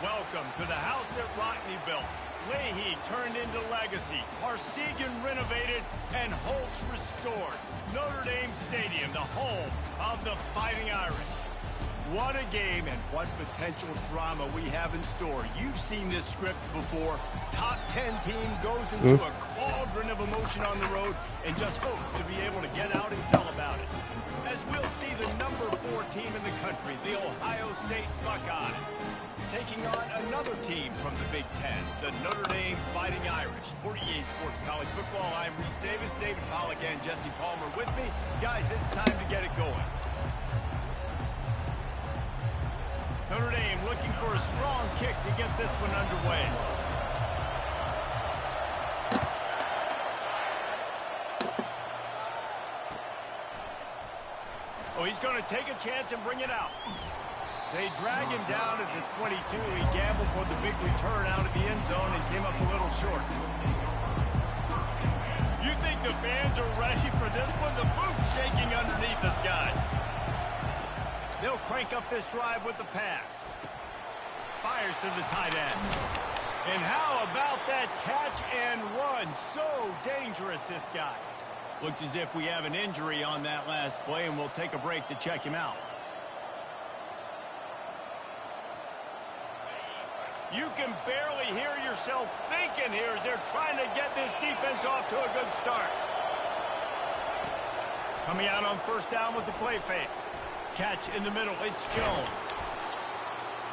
Welcome to the house that Rockney built. Leahy turned into legacy. Parsegan renovated and Holtz restored. Notre Dame Stadium, the home of the Fighting Irish. What a game and what potential drama we have in store. You've seen this script before. Top 10 team goes into a cauldron of emotion on the road and just hopes to be able to get out and tell about it. As we'll see the number 4 team in the country, the Ohio State Buckeyes, taking on another team from the Big Ten, the Notre Dame Fighting Irish. For EA Sports College Football, I'm Reese Davis, David Pollack, and Jesse Palmer with me. Guys, it's time to get it going. Notre Dame looking for a strong kick to get this one underway. Oh, he's going to take a chance and bring it out. They drag him down at the 22. He gambled for the big return out of the end zone and came up a little short. You think the fans are ready for this one? The booth's shaking underneath us, guys. They'll crank up this drive with the pass. Fires to the tight end. And how about that catch and run? So dangerous, this guy. Looks as if we have an injury on that last play, and we'll take a break to check him out. You can barely hear yourself thinking here as they're trying to get this defense off to a good start. Coming out on first down with the play fake. Catch in the middle, it's Jones.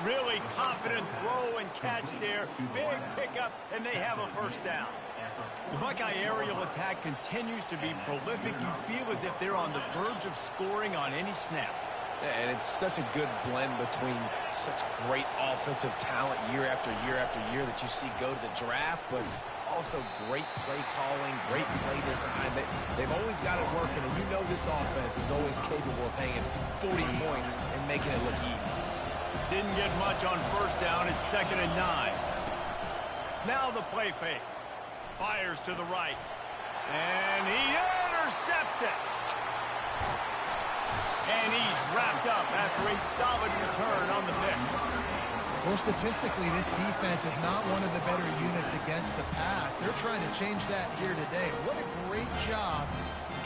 Really confident throw and catch there. Big pickup, and they have a first down. The Buckeye aerial attack continues to be prolific. You feel as if they're on the verge of scoring on any snap. And it's such a good blend between such great offensive talent year after year after year that you see go to the draft, but also great play calling, great play design. They've always got it working, and you know this offense is always capable of hanging 40 points and making it look easy. Didn't get much on first down. It's 2nd and 9. Now the play fake. Fires to the right. And he intercepts it. And he's wrapped up after a solid return on the pick. Well, statistically, this defense is not one of the better units against the pass. They're trying to change that here today. What a great job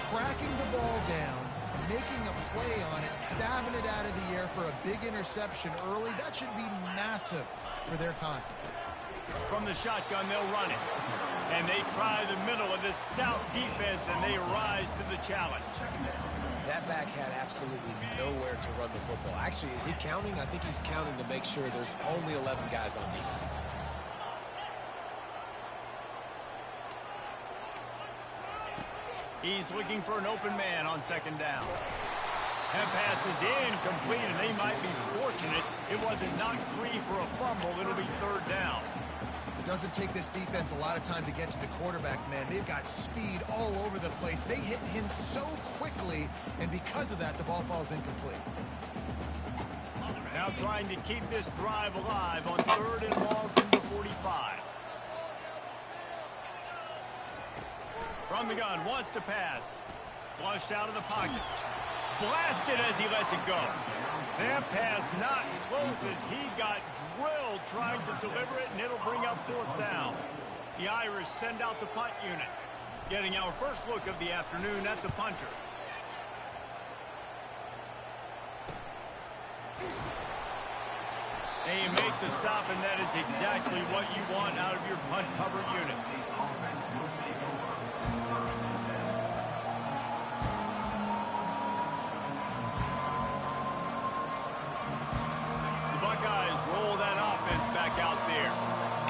tracking the ball down, making a play on it, stabbing it out of the air for a big interception early. That should be massive for their confidence. From the shotgun, they'll run it. And they try the middle of this stout defense, and they rise to the challenge. That back had absolutely nowhere to run the football. Actually, is he counting? I think he's counting to make sure there's only 11 guys on defense. He's looking for an open man on 2nd down. That pass is incomplete, and they might be fortunate it wasn't knocked free for a fumble. It'll be 3rd down. It doesn't take this defense a lot of time to get to the quarterback, man. They've got speed all over the place. They hit him so quickly, and because of that, the ball falls incomplete. Now trying to keep this drive alive on 3rd and long from the 45. From the gun, wants to pass. Flushed out of the pocket. Blasted as he lets it go. That pass not close as he got drilled trying to deliver it, and it'll bring up 4th down. The Irish send out the punt unit. Getting our first look of the afternoon at the punter. And you make the stop, and that is exactly what you want out of your punt cover unit. The Buckeyes roll that offense back out there.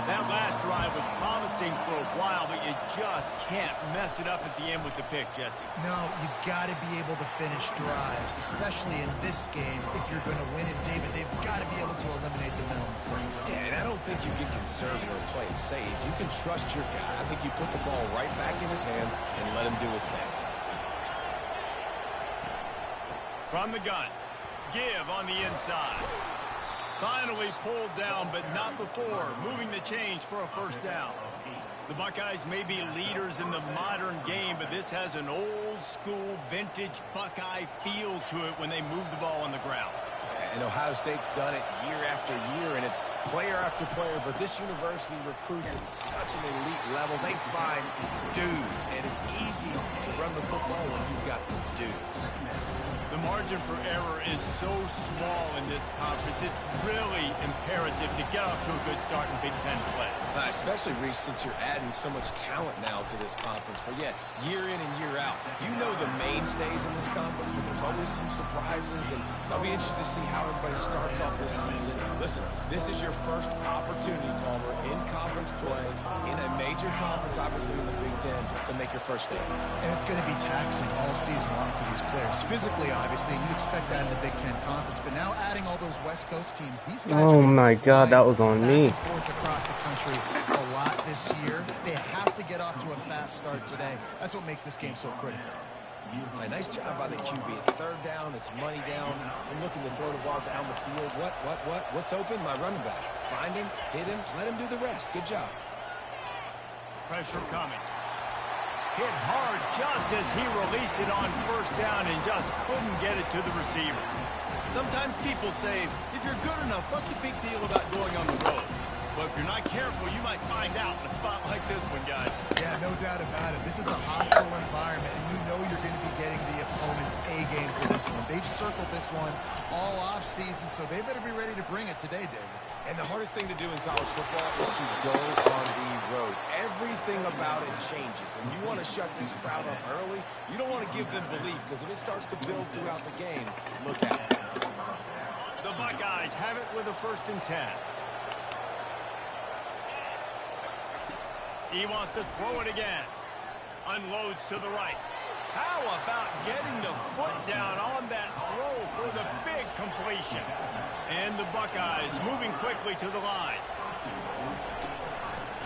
That last drive was promising for a while, but you just can't mess it up at the end with the pick, Jesse. No, you got to be able to finish drives, especially in this game. If you're going to win it, David, they've got to be able to eliminate the mental mistakes. Yeah, and I don't think you get conservative or play it safe. You can trust your guy. I think you put the ball right back in his hands and let him do his thing. From the gun, give on the inside. Finally pulled down, but not before moving the chains for a first down. The Buckeyes may be leaders in the modern game, but this has an old-school, vintage Buckeye feel to it when they move the ball on the ground. And Ohio State's done it year after year, and it's player after player, but this university recruits at such an elite level. They find dudes, and it's easy to run the football when you've got some dudes. The margin for error is so small in this conference. It's really imperative to get off to a good start in Big Ten play. Especially, Reese, since you're adding so much talent now to this conference. But, yeah, year in and year out, you know the mainstays in this conference, but there's always some surprises, and I'll be interested to see how everybody starts off this season. Listen, this is your first opportunity, Palmer, in conference play, in a major conference, obviously in the Big Ten, to make your first statement. And it's going to be taxing all season long for these players. Physically, obviously, and you expect that in the Big Ten Conference. But now adding all those West Coast teams, these guys oh my God, that was on me. Back and forth across the country a lot this year. They have to get off to a fast start today. That's what makes this game so critical. Right, nice job by the QB. It's third down. It's money down. I'm looking to throw the ball down the field. What's open? My running back. Find him, hit him, let him do the rest. Good job. Pressure coming. Hit hard just as he released it on first down and just couldn't get it to the receiver. Sometimes people say, if you're good enough, what's the big deal about going on the road? But if you're not careful, you might find out in a spot like this one, guys. Yeah, no doubt about it. This is a hostile environment, and you know you're going to be getting the opponent's A game for this one. They've circled this one all off season, so they better be ready to bring it today, David. And the hardest thing to do in college football is to go on the road. Everything about it changes, and you want to shut this crowd up early. You don't want to give them belief, because if it starts to build throughout the game, look out. The Buckeyes have it with a 1st and 10. He wants to throw it again. Unloads to the right. How about getting the foot down on that throw for the big completion? And the Buckeyes moving quickly to the line.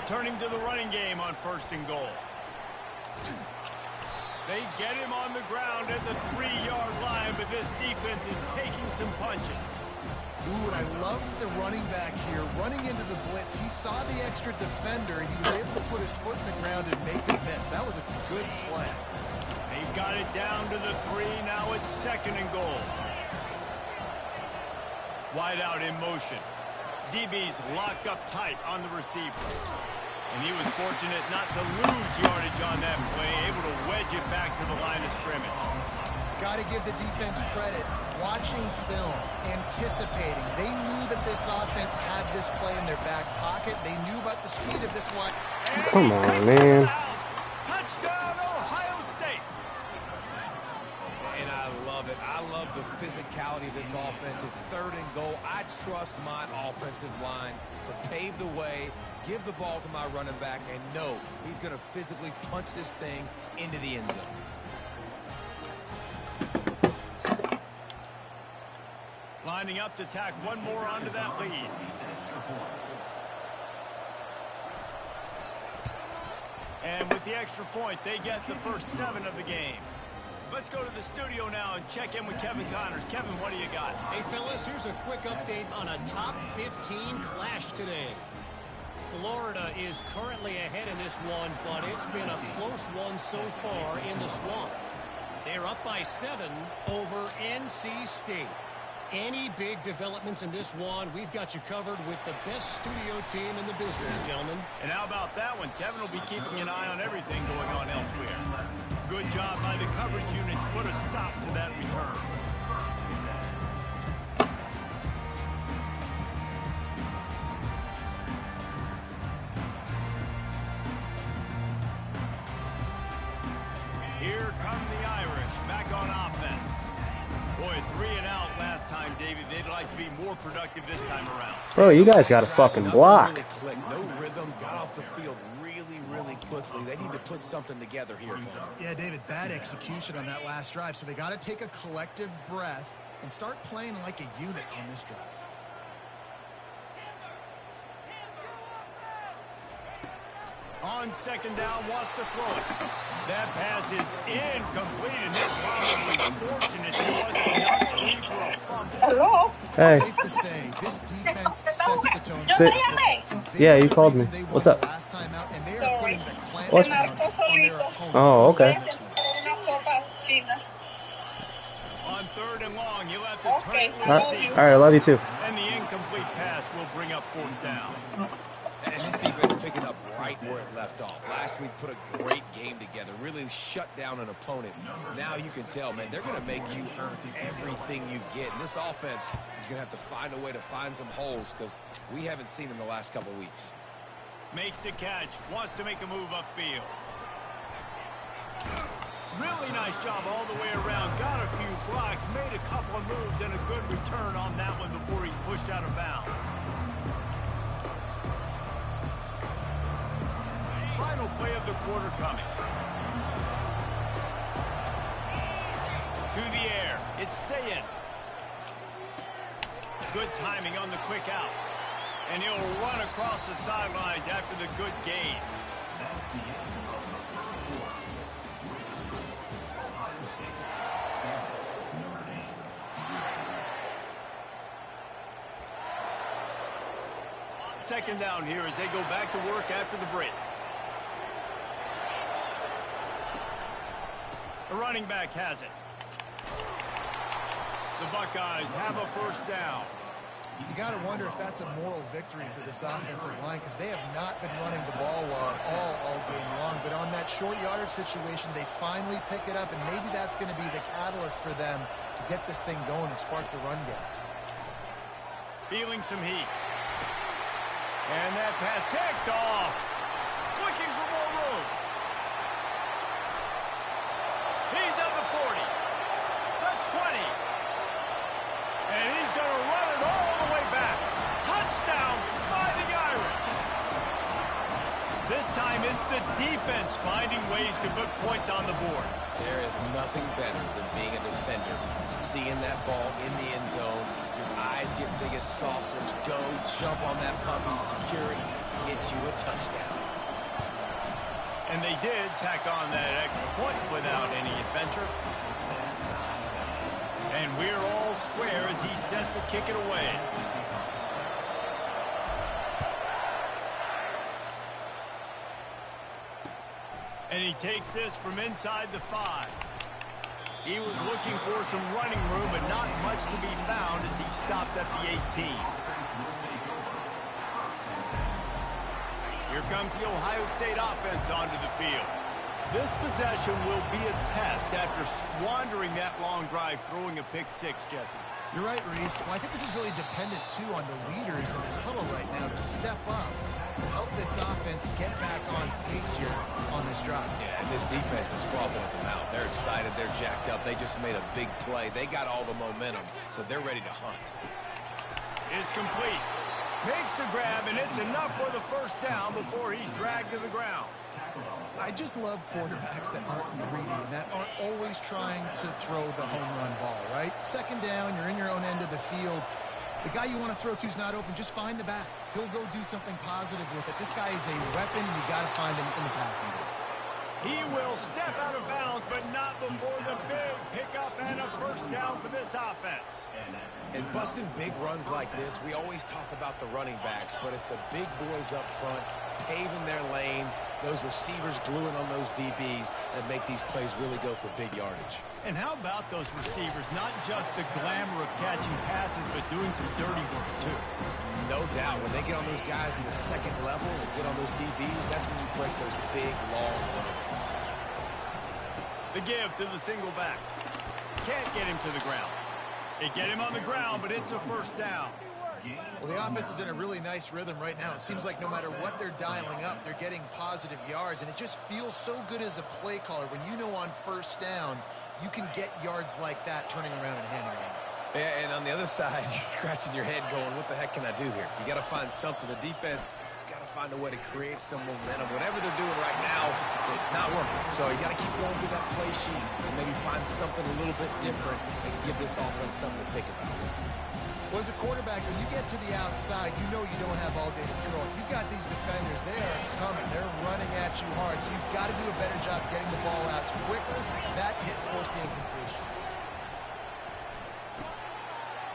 Turning to the running game on 1st and goal. They get him on the ground at the 3-yard line, but this defense is taking some punches. Ooh, and I love the running back here. Running into the blitz, he saw the extra defender. He was able to put his foot in the ground and make a miss. That was a good play. They've got it down to the 3. Now it's 2nd and goal. Wide out in motion. DB's locked up tight on the receiver. And he was fortunate not to lose yardage on that play, able to wedge it back to the line of scrimmage. Got to give the defense credit. Watching film, anticipating. They knew that this offense had this play in their back pocket. They knew about the speed of this one. Come on, man. Touchdown, Ohio State. And I love it. I love the physicality of this offense. It's 3rd and goal. I trust my offensive line to pave the way, give the ball to my running back, and know he's going to physically punch this thing into the end zone. Lining up to tack one more onto that lead. And with the extra point, they get the first 7 of the game. Let's go to the studio now and check in with Kevin Connors. Kevin, what do you got? Hey, fellas, here's a quick update on a top 15 clash today. Florida is currently ahead in this one, but it's been a close one so far in the Swamp. They're up by 7 over NC State. Any big developments in this one, we've got you covered with the best studio team in the business, gentlemen. And how about that one? Kevin will be keeping an eye on everything going on elsewhere. Good job by the coverage unit to put a stop to that return. here come the Irish back on offense. Boy, 3 and out last time, David. They'd like to be more productive this time around. Bro, you guys got a fucking block. Really clicked. No rhythm. Got off the field really quickly. They need to put something together here, Tony. Yeah, David, bad execution on that last drive. So they got to take a collective breath and start playing like a unit on this drive. On second down, wants to throw it. That pass is incomplete, and they're probably fortunate that it wasn't knocked free for a fumble. Hello? Hey. Safe to say, this defense sets the tone. Sit. Yeah, you called me. What's up? Last time out, and they are putting the clamps What? down on their opponent. Oh, okay. On third and long, you'll have to turn it All loose deep. right, love you too. And the incomplete pass will bring up fourth down. And this defense picking up right where it left off. Last week put a great game together, really shut down an opponent. Now you can tell, man, they're going to make you earn everything you get. And this offense is going to have to find a way to find some holes because we haven't seen them the last couple weeks. Makes the catch, wants to make a move upfield. Really nice job all the way around. Got a few blocks, made a couple of moves, and a good return on that one before he's pushed out of bounds. Final play of the quarter coming. To the air, it's Sayin. Good timing on the quick out. And he'll run across the sidelines after the good gain. Second down here as they go back to work after the break. The running back has it. The Buckeyes have a first down. You got to wonder if that's a moral victory for this offensive line because they have not been running the ball well at all game long. But on that short yardage situation, they finally pick it up, and maybe that's going to be the catalyst for them to get this thing going and spark the run game. Feeling some heat. And that pass picked off. Looking for more room. He's at the 40. The 20. And he's going to run it all the way back. Touchdown, Fighting Irish. This time it's the defense finding ways to put points on the board. There is nothing better than being a defender. Seeing that ball in the end zone, your eyes get big as saucers, go, jump on that puppy, security, gets you a touchdown. And they did tack on that extra point without any adventure. And we're all square as he's set to kick it away. And he takes this from inside the 5. He was looking for some running room, but not much to be found as he stopped at the 18. Here comes the Ohio State offense onto the field. This possession will be a test after squandering that long drive, throwing a pick 6, Jesse. You're right, Reese. Well, I think this is really dependent, too, on the leaders in this huddle right now to step up and help this offense get back on pace here on this drive. Yeah, and this defense is frothing at the mouth. They're excited. They're jacked up. They just made a big play. They got all the momentum, so they're ready to hunt. It's complete. Makes the grab, and it's enough for the first down before he's dragged to the ground. I just love quarterbacks that aren't greedy and that aren't always trying to throw the home run ball, right? Second down, you're in your own end of the field. The guy you want to throw to is not open. Just find the back. He'll go do something positive with it. This guy is a weapon. You got to find him in the passing game. He will step out of bounds, but not before the big pickup and a first down for this offense. And busting big runs like this, we always talk about the running backs, but it's the big boys up front, paving their lanes, those receivers gluing on those DBs that make these plays really go for big yardage. And how about those receivers? Not just the glamour of catching passes, but doing some dirty work, too. No doubt. When they get on those guys in the second level and get on those DBs, that's when you break those big, long runs. The give to the single back. Can't get him to the ground. They get him on the ground, but it's a first down. Well, the offense is in a really nice rhythm right now. It seems like no matter what they're dialing up, they're getting positive yards, and it just feels so good as a play caller when you know on first down you can get yards like that turning around and handing it off. Yeah, and on the other side, you're scratching your head going, what the heck can I do here? You got to find something. The defense has got to find a way to create some momentum. Whatever they're doing right now, it's not working. So you got to keep going through that play sheet and maybe find something a little bit different and give this offense something to think about. Well, as a quarterback, when you get to the outside, you know you don't have all day to throw it. You've got these defenders. They are coming. They're running at you hard. So you've got to do a better job getting the ball out quicker. That hit forced the incompletion.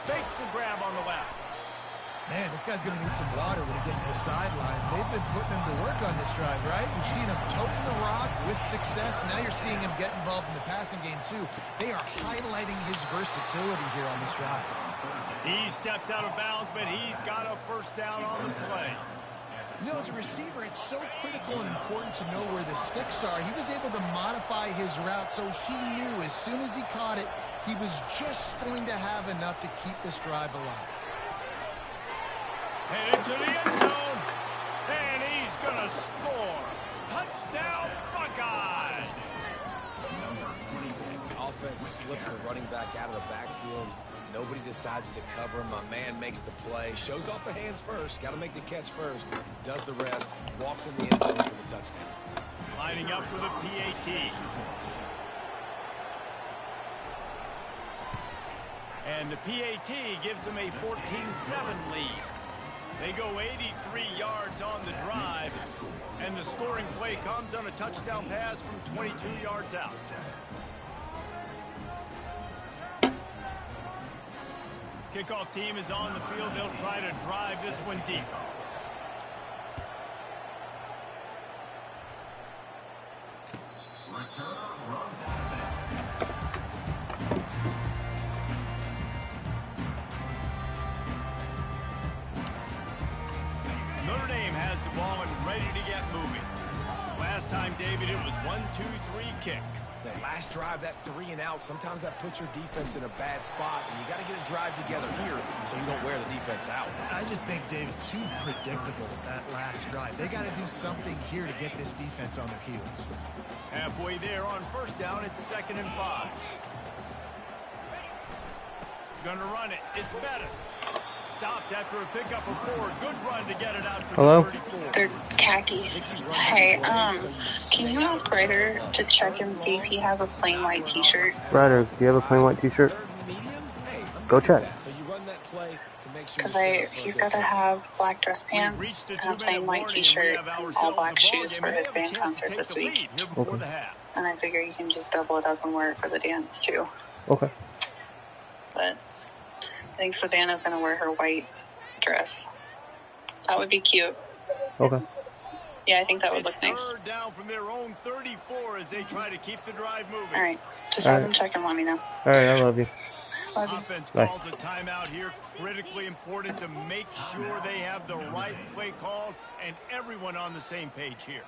Makes the grab on the left. Man, this guy's going to need some water when he gets to the sidelines. They've been putting him to work on this drive, right? We've seen him toting the rock with success. Now you're seeing him get involved in the passing game, too. They are highlighting his versatility here on this drive. He steps out of bounds, but he's got a first down on the play. You know, as a receiver, it's so critical and important to know where the sticks are. He was able to modify his route, so he knew as soon as he caught it, he was just going to have enough to keep this drive alive. Headed to the end zone, and he's going to score. Touchdown, Buckeyes! The offense slips the running back out of the backfield. Nobody decides to cover him. My man makes the play. Shows off the hands first. Got to make the catch first. Does the rest. Walks in the end zone for the touchdown. Lining up for the PAT. And the PAT gives them a 14-7 lead. They go 83 yards on the drive. And the scoring play comes on a touchdown pass from 22 yards out. Kickoff team is on the field. They'll try to drive this one deep. Notre Dame has the ball and ready to get moving. Last time, David, it was 1-2-3 kick. That last drive, that 3 and out, sometimes that puts your defense in a bad spot, and you got to get a drive together here so you don't wear the defense out. I just think, David, too predictable that last drive. They got to do something here to get this defense on their heels. Halfway there on first down, it's 2nd and 5. Gonna run it. It's Bettis. Stopped after a pickup of 4. Good run to get it out to Hello? the 34. They're khaki. Hey, can you ask Ryder to check and see if he has a plain white t-shirt? Ryder, do you have a plain white t-shirt? Go check. Because he's got to have black dress pants and a plain white t-shirt and all black shoes for his band concert this week. Okay. And I figure you can just double it up and wear it for the dance, too. Okay. But I think Savannah's going to wear her white dress. That would be cute. Okay. Yeah, I think that would look nice. Third down from their own 34 as they try to keep the drive moving. All right. Just have them check and let me know. All right, I love you. Love you. Offense Bye. calls a timeout here. Critically important to make sure they have the right play called and everyone on the same page here.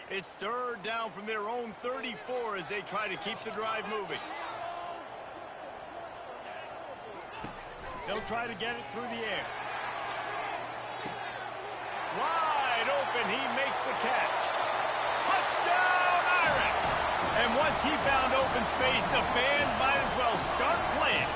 It's third down from their own 34 as they try to keep the drive moving. They'll try to get it through the air. Wide open, he makes the catch. Touchdown, Irish! And once he found open space, the band might as well start playing.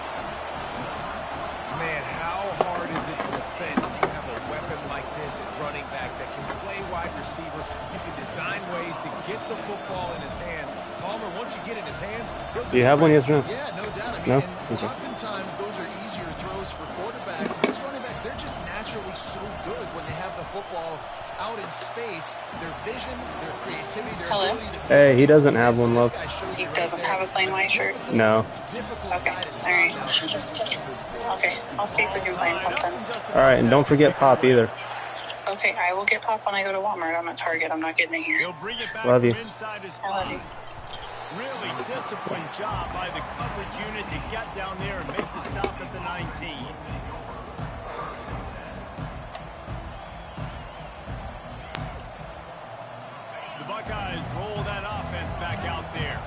Man, how hard is it to defend when you have a weapon like this at running back that can play wide receiver? You can design ways to get the football in his hand. Palmer, once you get it in his hands, he'll Do you have one? Yes, no? Yeah, no doubt. I No? mean, Okay. oftentimes those are easier throws for quarterbacks. These running backs, they're just naturally so good when they have the football out in space. Their vision, their creativity, their Hello? ability to... Hey, he doesn't have one, love. He doesn't have a plain white shirt? No. Okay, all right. Okay, I'll see if we can find something. All right, and don't forget Pop either. Okay, I will get Pop when I go to Walmart. I'm at Target. I'm not getting it here. He'll bring it back Love from you. inside his I love spot. you. Really disciplined job by the coverage unit to get down there and make the stop at the 19. The Buckeyes roll that offense back out there.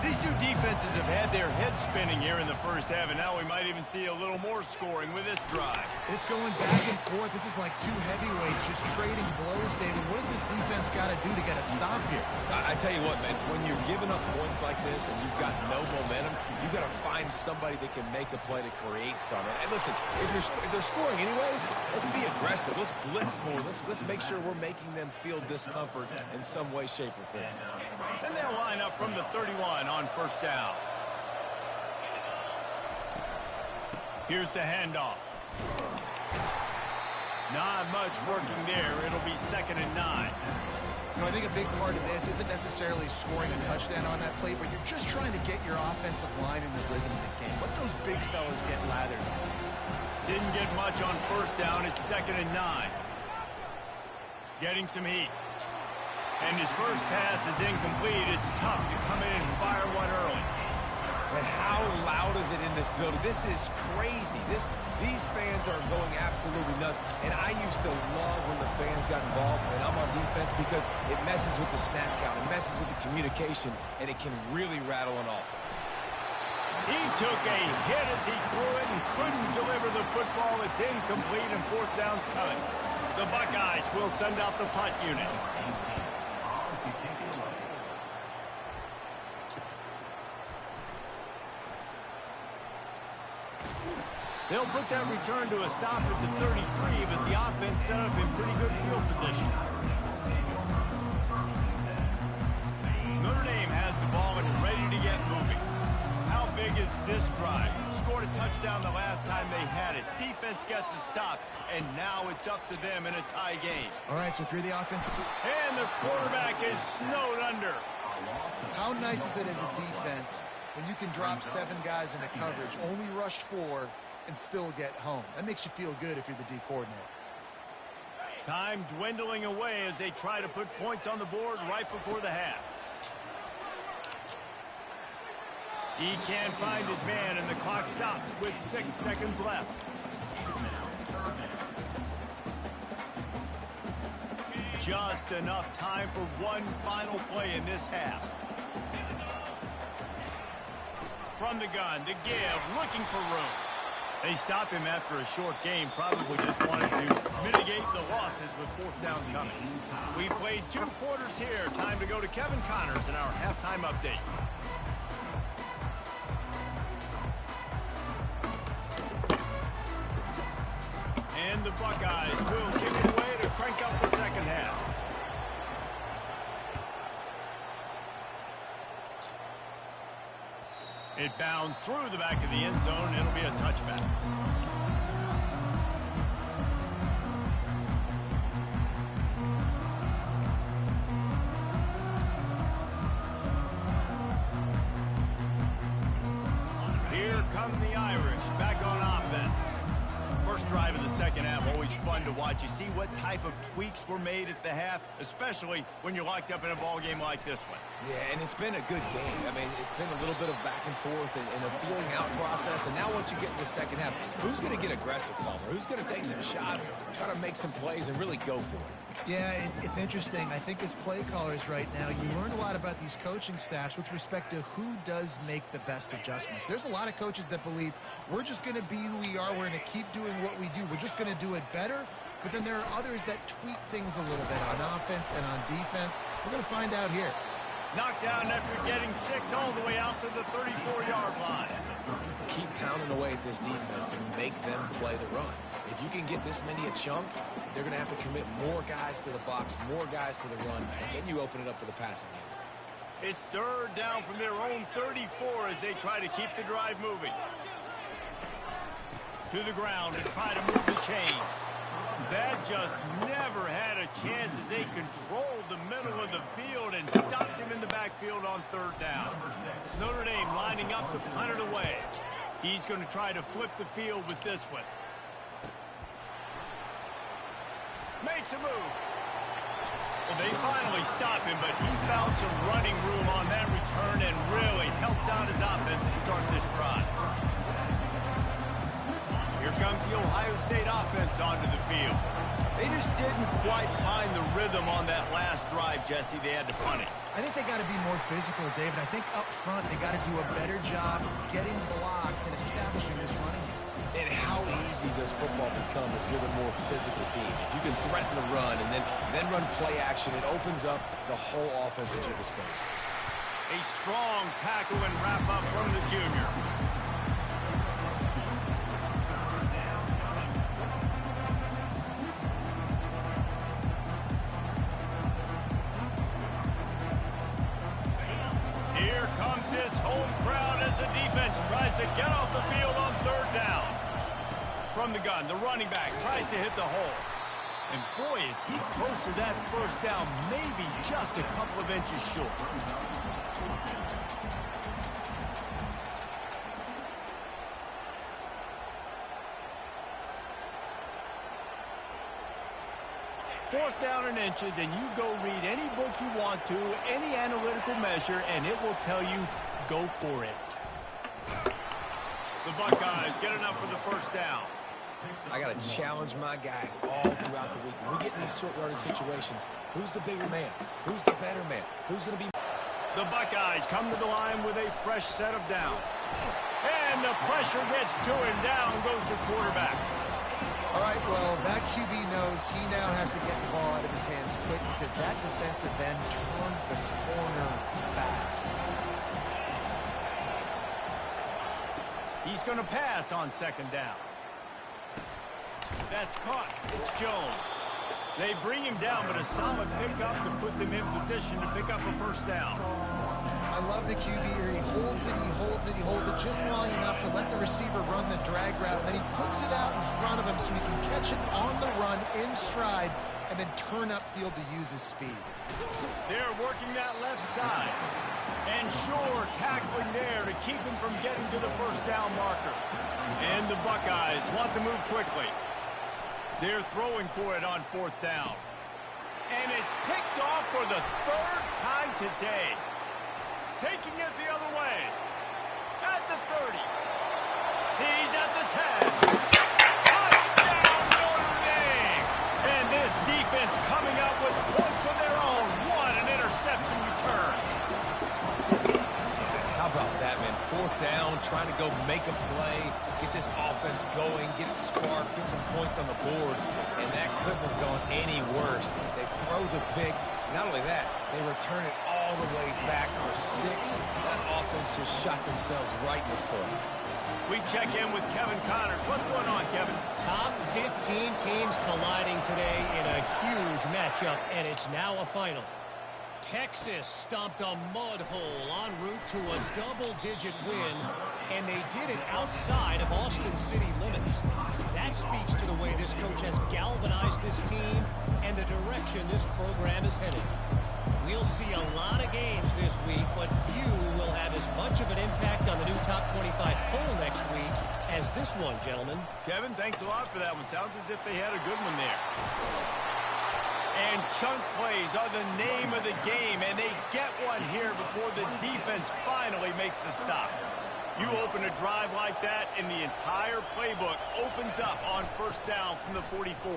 These two defenses defenses have had their heads spinning here in the first half, and now we might even see a little more scoring with this drive. It's going back and forth. This is like two heavyweights just trading blows, David. What does this defense got to do to get a stop here? I tell you what, man, when you're giving up points like this and you've got no momentum, you've got to find somebody that can make a play to create something. And listen, if they're scoring anyways, let's be aggressive. Let's blitz more. Let's make sure we're making them feel discomfort in some way, shape, or form. And they'll line up from the 31 on first down. Here's the handoff. Not much working there. It'll be 2nd and 9. You know, I think a big part of this isn't necessarily scoring a touchdown on that play, but you're just trying to get your offensive line in the rhythm of the game. Let those big fellas get lathered on. Didn't get much on first down. It's 2nd and 9. Getting some heat. And his first pass is incomplete. It's tough to come in and fire one early. But how loud is it in this building? This is crazy. These fans are going absolutely nuts. And I used to love when the fans got involved, and I'm on defense, because it messes with the snap count. It messes with the communication, and it can really rattle an offense. He took a hit as he threw it and couldn't deliver the football. It's incomplete, and 4th down's coming. The Buckeyes will send out the punt unit. They'll put that return to a stop at the 33, but the offense set up in pretty good field position. Notre Dame has the ball and ready to get moving. How big is this drive? Scored a touchdown the last time they had it. Defense gets a stop, and now it's up to them in a tie game. All right, so if you're the offensive... And the quarterback is snowed under. How nice is it as a defense when you can drop 7 guys into coverage, only rush 4, and still get home? That makes you feel good if you're the D coordinator. Time dwindling away as they try to put points on the board right before the half. He can't find his man, and the clock stops with 6 seconds left. Just enough time for one final play in this half. From the gun, the give, looking for room. They stop him after a short game, probably just wanted to mitigate the losses with 4th down coming. We played 2 quarters here. Time to go to Kevin Connors in our halftime update. And the Buckeyes will kick it away to crank up the second half. It bounds through the back of the end zone. It'll be a touchback. Here come the Irish back on offense. First drive of the second half, always fun to watch. You see what type of tweaks were made at the half, especially when you're locked up in a ball game like this one. Yeah, and it's been a good game. I mean, it's been a little bit of back and forth and a feeling out process. And now once you get in the second half, who's going to get aggressive, Palmer? Who's going to take some shots, try to make some plays, and really go for it? Yeah, it's interesting. I think as play callers right now, you learn a lot about these coaching staffs with respect to who does make the best adjustments. There's a lot of coaches that believe we're just going to be who we are. We're going to keep doing what we do. We're just going to do it better. But then there are others that tweak things a little bit on offense and on defense. We're going to find out here. Knocked down after getting 6 all the way out to the 34-yard line. Keep pounding away at this defense and make them play the run. If you can get this many a chunk, they're going to have to commit more guys to the box, more guys to the run, then you open it up for the passing game. It's 3rd down from their own 34 as they try to keep the drive moving. To the ground and try to move the chains. That just never had a chance as they controlled the middle of the field and stopped him in the backfield on 3rd down. Notre Dame lining up to punt it away. He's going to try to flip the field with this one. Makes a move. Well, they finally stop him, but he found some running room on that return and really helps out his offense to start this drive. Here comes the Ohio State offense onto the field. They just didn't quite find the rhythm on that last drive, Jesse. They had to punt it. I think they got to be more physical, David. I think up front they got to do a better job getting blocks and establishing this running game. And how easy does football become if you're the more physical team? If you can threaten the run and then run play action, it opens up the whole offense at your disposal. A strong tackle and wrap-up from the junior. Here comes this home crowd as the defense tries to get off the field on third down. From the gun, the running back tries to hit the hole. And boy, is he close to that first down, maybe just a couple of inches short. Fourth down and inches, and you go read any book you want to, any analytical measure, and it will tell you, go for it. The Buckeyes get enough for the first down. I got to challenge my guys all throughout the week. When we get in these short yardage situations, who's the bigger man? Who's the better man? Who's going to be... The Buckeyes come to the line with a fresh set of downs. And the pressure gets to him. Down goes the quarterback. All right, well, that QB knows he now has to get the ball out of his hands quick because that defensive end turned the corner fast. He's going to pass on second down. That's caught. It's Jones. They bring him down, but a solid pickup to put them in position to pick up a first down. I love the QB here. He holds it, he holds it, he holds it just long enough to let the receiver run the drag route, and then he puts it out in front of him so he can catch it on the run in stride and then turn upfield to use his speed. They're working that left side. And sure, tackling there to keep him from getting to the first down marker. And the Buckeyes want to move quickly. They're throwing for it on fourth down. And it's picked off for the third time today. Taking it the other way. At the 30. He's at the 10. Touchdown, Notre Dame. And this defense coming up with points of their own. What an interception return. How about that, man? Fourth down, trying to go make a play, get this offense going, get it sparked, get some points on the board, and that couldn't have gone any worse. They throw the pick. Not only that, they return it all the way back for 6. That offense just shot themselves right in the foot. We check in with Kevin Connors. What's going on, Kevin? Top 15 teams colliding today in a huge matchup, and it's now a final. Texas stomped a mud hole en route to a double-digit win, and they did it outside of Austin City limits. That speaks to the way this coach has galvanized this team and the direction this program is headed. We'll see a lot of games this week, but few will have as much of an impact on the new top 25 poll next week as this one, gentlemen. Kevin, thanks a lot for that one. Sounds as if they had a good one there. And chunk plays are the name of the game, and they get one here before the defense finally makes a stop. You open a drive like that, and the entire playbook opens up on first down from the 44.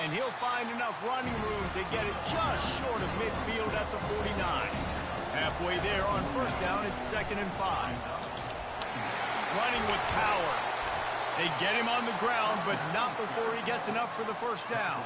And he'll find enough running room to get it just short of midfield at the 49. Halfway there on first down, it's 2nd and 5. Running with power. They get him on the ground, but not before he gets enough for the first down.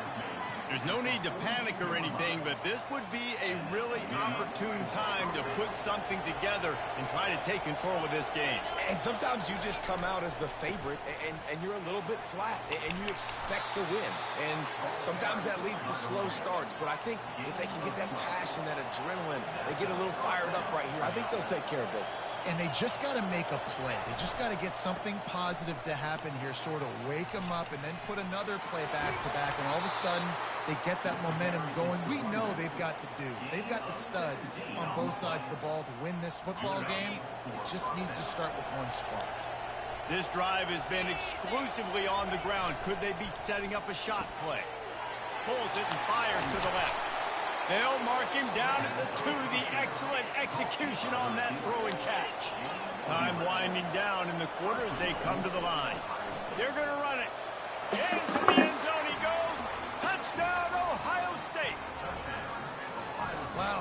There's no need to panic or anything, but this would be a really opportune time to put something together and try to take control of this game. And sometimes you just come out as the favorite, and you're a little bit flat, and you expect to win. And sometimes that leads to slow starts, but I think if they can get that passion, that adrenaline, they get a little fired up right here, I think they'll take care of business. And they just got to make a play. They just got to get something positive to happen here, sort of wake them up, and then put another play back-to-back, and all of a sudden, they get that momentum going. We know they've got the dudes. They've got the studs on both sides of the ball to win this football game. It just needs to start with one spark. This drive has been exclusively on the ground. Could they be setting up a shot play? Pulls it and fires to the left. They'll mark him down at the 2. The excellent execution on that throw and catch. Time winding down in the quarter as they come to the line. They're going to run it. Into the end zone he goes. Touchdown, Ohio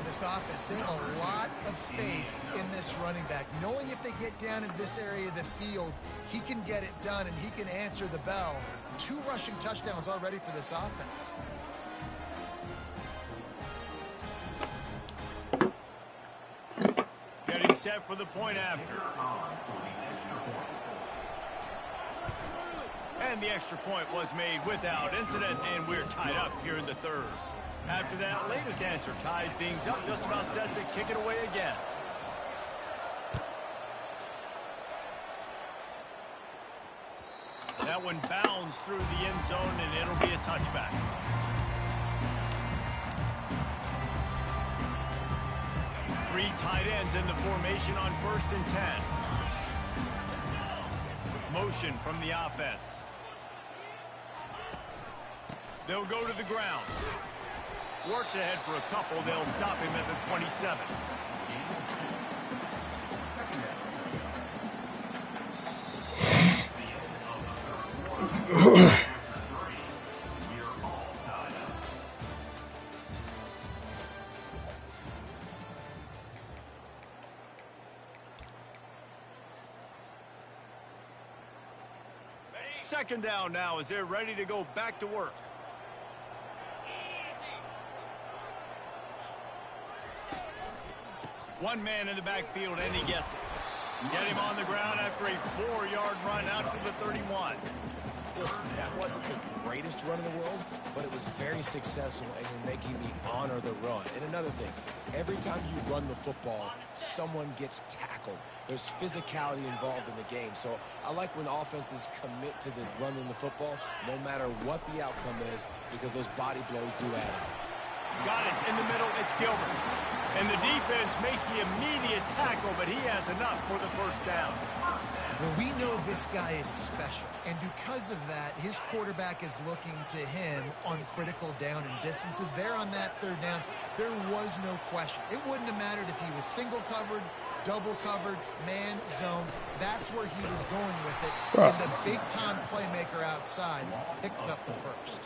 now, this offense, they have a lot of faith in this running back, knowing if they get down in this area of the field, he can get it done and he can answer the bell. 2 rushing touchdowns already for this offense. Getting set for the point after. And the extra point was made without incident, and we're tied up here in the third. After that latest answer tied things up, just about set to kick it away again. That one bounds through the end zone, and it'll be a touchback. Three tight ends in the formation on 1st and 10. Motion from the offense. They'll go to the ground. Works ahead for a couple. They'll stop him at the 27. Second down now as they're ready to go back to work. One man in the backfield, and he gets it. Get him on the ground after a 4-yard run out to the 31. Listen, that wasn't the greatest run in the world, but it was very successful, and you're making me honor the run. And another thing, every time you run the football, someone gets tackled. There's physicality involved in the game. So I like when offenses commit to the running the football, no matter what the outcome is, because those body blows do add up. Got it in the middle. It's Gilbert. And the defense makes the immediate tackle, but he has enough for the first down. Well, we know this guy is special, and because of that, his quarterback is looking to him on critical down and distances. There on that 3rd down, there was no question. It wouldn't have mattered if he was single covered, double covered, man, zone. That's where he was going with it. And the big-time playmaker outside picks up the first.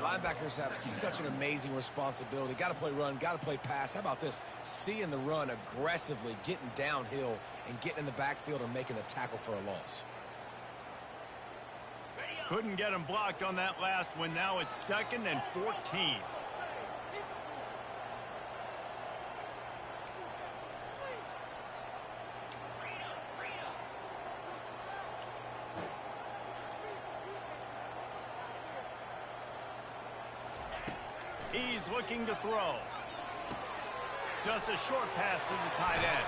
Linebackers have such an amazing responsibility. Got to play run, got to play pass. How about this? Seeing the run aggressively, getting downhill, and getting in the backfield and making the tackle for a loss. Couldn't get him blocked on that last one. Now it's 2nd and 14. He's looking to throw. Just a short pass to the tight end.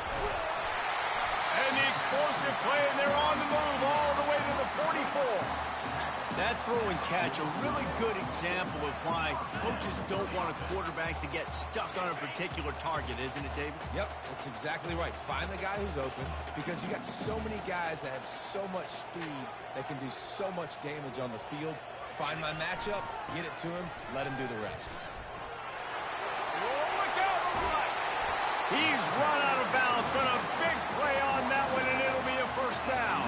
And the explosive play, and they're on the move all the way to the 44. That throw and catch, a really good example of why coaches don't want a quarterback to get stuck on a particular target, isn't it, David? Yep, that's exactly right. Find the guy who's open, because you got so many guys that have so much speed that can do so much damage on the field. Find my matchup, get it to him, let him do the rest. He's run out of bounds, but a big play on that one, and it'll be a first down.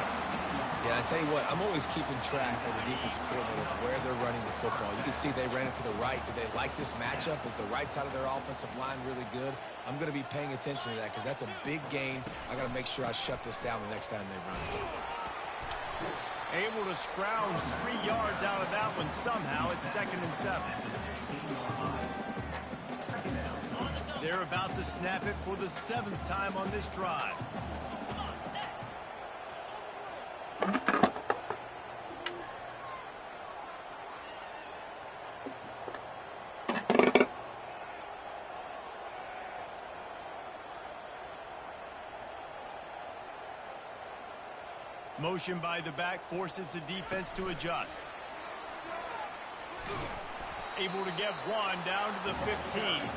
Yeah, I tell you what, I'm always keeping track as a defensive coordinator of where they're running the football. You can see they ran it to the right. Do they like this matchup? Is the right side of their offensive line really good? I'm going to be paying attention to that because that's a big gain. I got to make sure I shut this down the next time they run it. Able to scrounge 3 yards out of that one somehow. It's 2nd and 7. They're about to snap it for the 7th time on this drive. Motion by the back forces the defense to adjust. Able to get one down to the 15.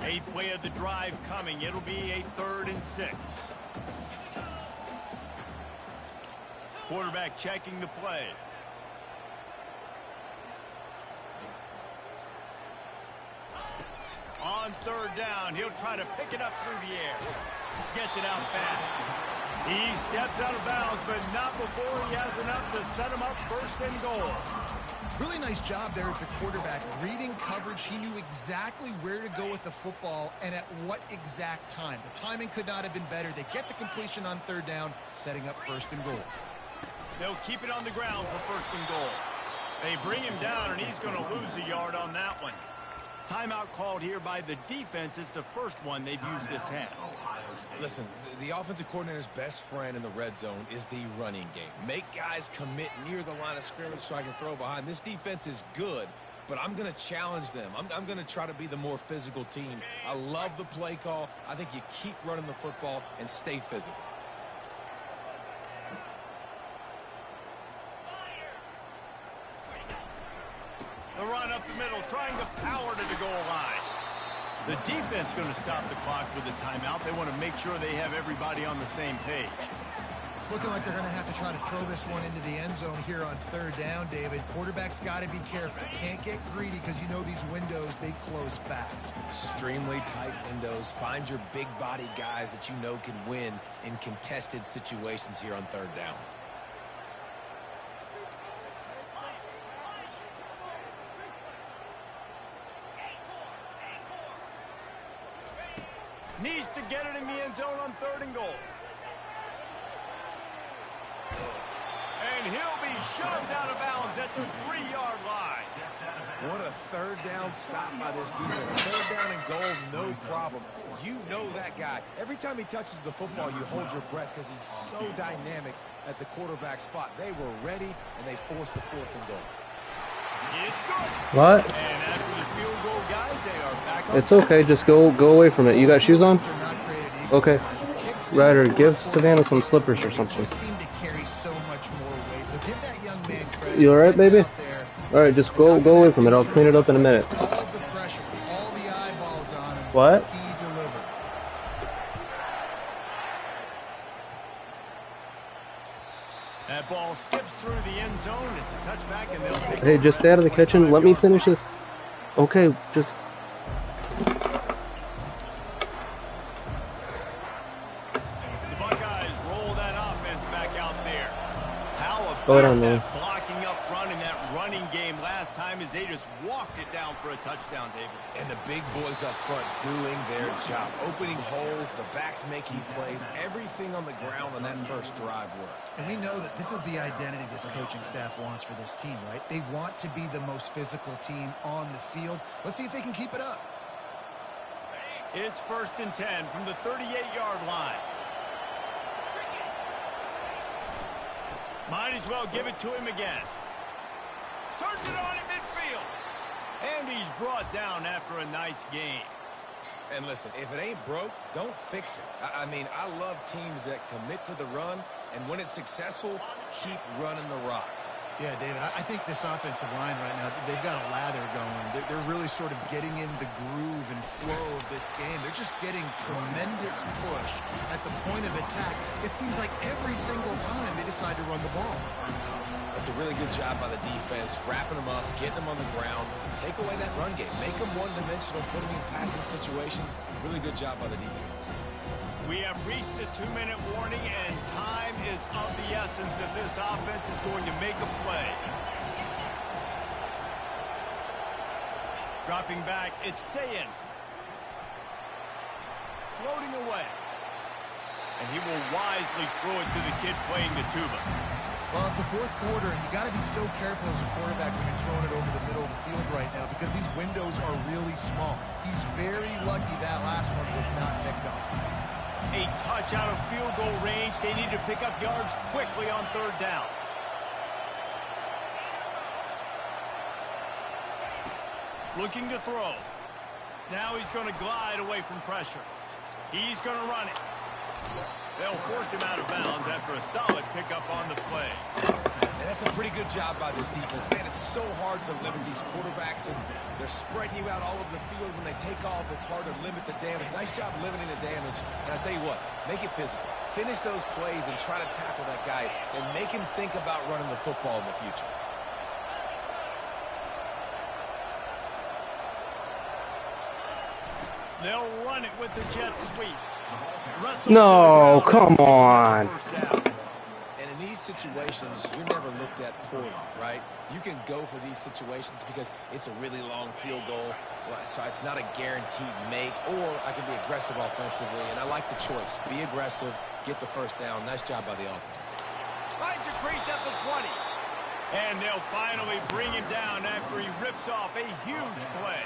Eighth play of the drive coming. It'll be a 3rd and 6. Quarterback checking the play. On 3rd down, he'll try to pick it up through the air. Gets it out fast. He steps out of bounds, but not before he has enough to set him up first and goal. Really nice job there of the quarterback. Reading coverage, he knew exactly where to go with the football and at what exact time. The timing could not have been better. They get the completion on third down, setting up first and goal. They'll keep it on the ground for first and goal. They bring him down, and he's going to lose a yard on that one. Timeout called here by the defense. It's the first one they've used this half. Listen, the offensive coordinator's best friend in the red zone is the running game. Make guys commit near the line of scrimmage so I can throw behind. This defense is good, but I'm going to challenge them. I'm going to try to be the more physical team. I love the play call. I think you keep running the football and stay physical. The run up the middle, trying to power to the goal line. The defense going to stop the clock with a timeout. They want to make sure they have everybody on the same page. It's looking like they're going to have to try to throw this one into the end zone here on third down, David. Quarterback's got to be careful. Can't get greedy because you know these windows, they close fast. Extremely tight windows. Find your big body guys that you know can win in contested situations here on third down. Needs to get it in the end zone on third and goal. And he'll be shoved out of bounds at the 3-yard line. What a third down stop by this defense. Third down and goal, no problem. You know that guy. Every time he touches the football, you hold your breath because he's so dynamic at the quarterback spot. They were ready, and they forced the fourth and goal. It's good. What? And after the field goal, guys, they are back on. It's okay. Just go away from it. You got shoes on? Okay. Ryder, give Savannah some slippers or something. You alright, baby? Alright, just go away from it. I'll clean it up in a minute. What? That ball skips through the end zone. It's a touchback, and they'll take. Hey, just stay out of the kitchen. Let me finish this. Okay, just. The Buckeyes roll that offense back out there. How about that blocking up front in that running game last time as they just walked it down for a touchdown, David. And the big boys up front doing their job. Opening holes, the backs making plays. Everything on the ground on that first drive worked. And we know that this is the identity this coaching staff wants for this team, right? They want to be the most physical team on the field. Let's see if they can keep it up. It's first and 10 from the 38-yard line. Might as well give it to him again. Turns it on in midfield. And he's brought down after a nice game. And listen, if it ain't broke, don't fix it. I mean, I love teams that commit to the run, and when it's successful, keep running the rock. Yeah, David, I think this offensive line right now, they've got a lather going. They're really sort of getting in the groove and flow of this game. They're just getting tremendous push at the point of attack. It seems like every single time they decide to run the ball. That's a really good job by the defense, wrapping them up, getting them on the ground, take away that run game, make them one-dimensional, put them in passing situations. Really good job by the defense. We have reached the 2-minute warning, and time is of the essence if this offense is going to make a play. Dropping back, it's Sayin. Floating away. And he will wisely throw it to the kid playing the tuba. Well, it's the fourth quarter, and you got to be so careful as a quarterback when you're throwing it over the middle of the field right now because these windows are really small. He's very lucky that last one was not picked up. A touch out of field goal range. They need to pick up yards quickly on third down. Looking to throw. Now he's going to glide away from pressure. He's going to run it. They'll force him out of bounds after a solid pickup on the play. And that's a pretty good job by this defense. Man, it's so hard to limit these quarterbacks, and they're spreading you out all over the field. When they take off, it's hard to limit the damage. Nice job limiting the damage. And I tell you what, make it physical. Finish those plays and try to tackle that guy and make him think about running the football in the future. They'll run it with the jet sweep. No, come on. And in these situations, you're never looked at poorly, right? You can go for these situations because it's a really long field goal, so it's not a guaranteed make, or I can be aggressive offensively, and I like the choice. Be aggressive, get the first down. Nice job by the offense. Finds a crease at the 20. And they'll finally bring him down after he rips off a huge play.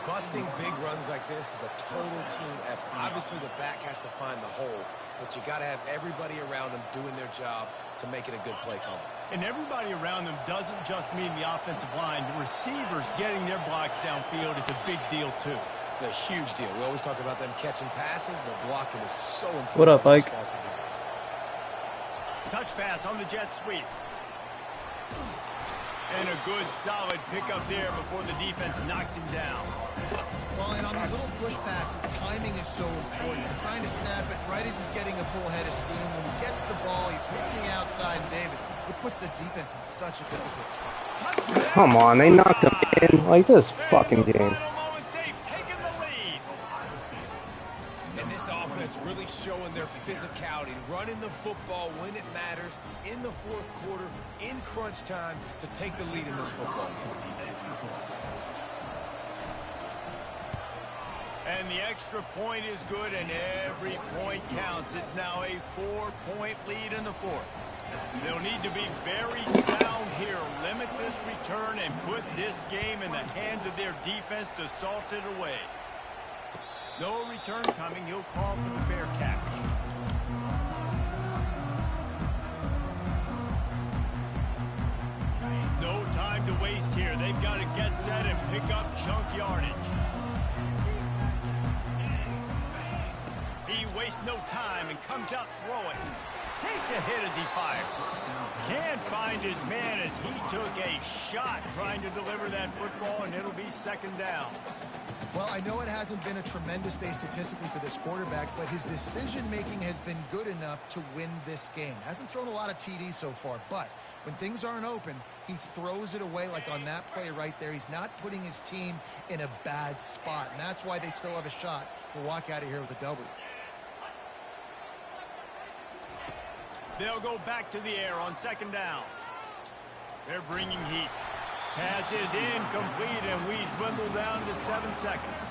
Busting big runs like this is a total team effort. Obviously, the back has to find the hole, but you got to have everybody around them doing their job to make it a good play call. And everybody around them doesn't just mean the offensive line. The receivers getting their blocks downfield is a big deal, too. It's a huge deal. We always talk about them catching passes, but blocking is so important. What up, Ike? Touch pass on the jet sweep. And a good, solid pickup there before the defense knocks him down. Well, and on these little push passes, timing is so important. You're trying to snap it right as he's getting a full head of steam. When he gets the ball, he's hitting the outside, and David, it puts the defense in such a difficult spot. Come on, they knocked him in like this fucking game. And this offense really showing their physicality, running the football when it matters, in the fourth quarter, in crunch time, to take the lead in this football game. And the extra point is good, and every point counts. It's now a 4-point lead in the fourth. They'll need to be very sound here, limit this return, and put this game in the hands of their defense to salt it away. No return coming. He'll call for the fair catch. No time to waste here. They've got to get set and pick up chunk yardage. He wastes no time and comes out throwing. Takes a hit as he fired. Can't find his man as he took a shot trying to deliver that football, and it'll be second down. Well, I know it hasn't been a tremendous day statistically for this quarterback, but his decision-making has been good enough to win this game. Hasn't thrown a lot of TDs so far, but when things aren't open, he throws it away like on that play right there. He's not putting his team in a bad spot, and that's why they still have a shot to walk out of here with a W. They'll go back to the air on second down. They're bringing heat. Pass is incomplete, and we dwindle down to 7 seconds.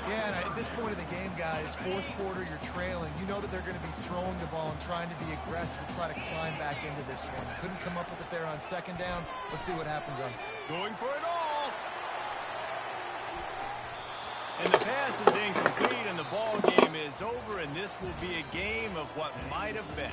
Yeah, and at this point of the game, guys, fourth quarter, you're trailing. You know that they're going to be throwing the ball and trying to be aggressive and try to climb back into this one. Couldn't come up with it there on second down. Let's see what happens on. Going for it all. And the pass is incomplete, and the ball game is over, and this will be a game of what might have been.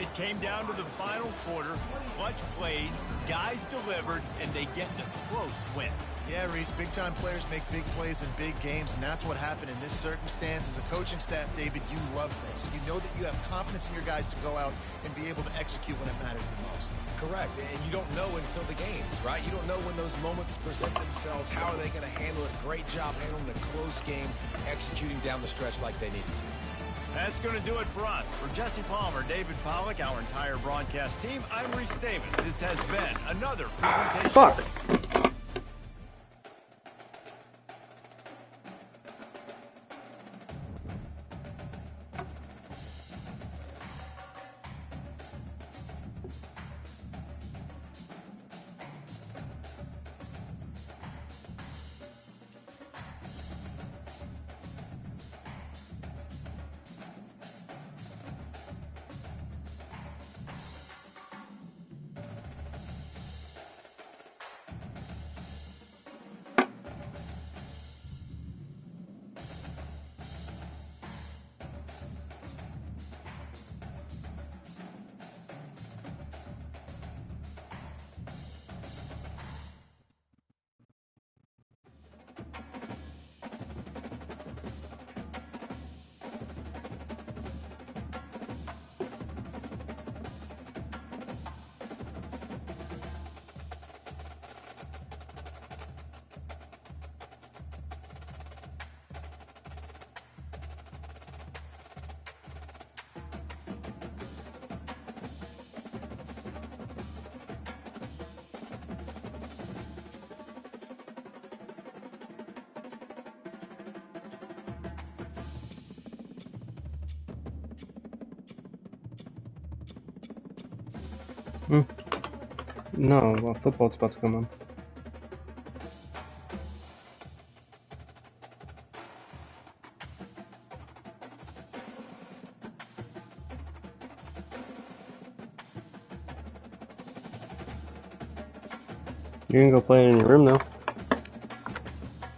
It came down to the final quarter, clutch plays, guys delivered, and they get the close win. Yeah, Reese, big-time players make big plays in big games, and that's what happened in this circumstance. As a coaching staff, David, you love this. You know that you have confidence in your guys to go out and be able to execute when it matters the most. Correct, and you don't know until the games, right? You don't know when those moments present themselves. How are they going to handle it? Great job handling a close game, executing down the stretch like they needed to. That's going to do it for us. For Jesse Palmer, David Pollack, our entire broadcast team, I'm Reese Davis. This has been another presentation. Fuck. No, well, football's about to come on. You can go play it in your room, though.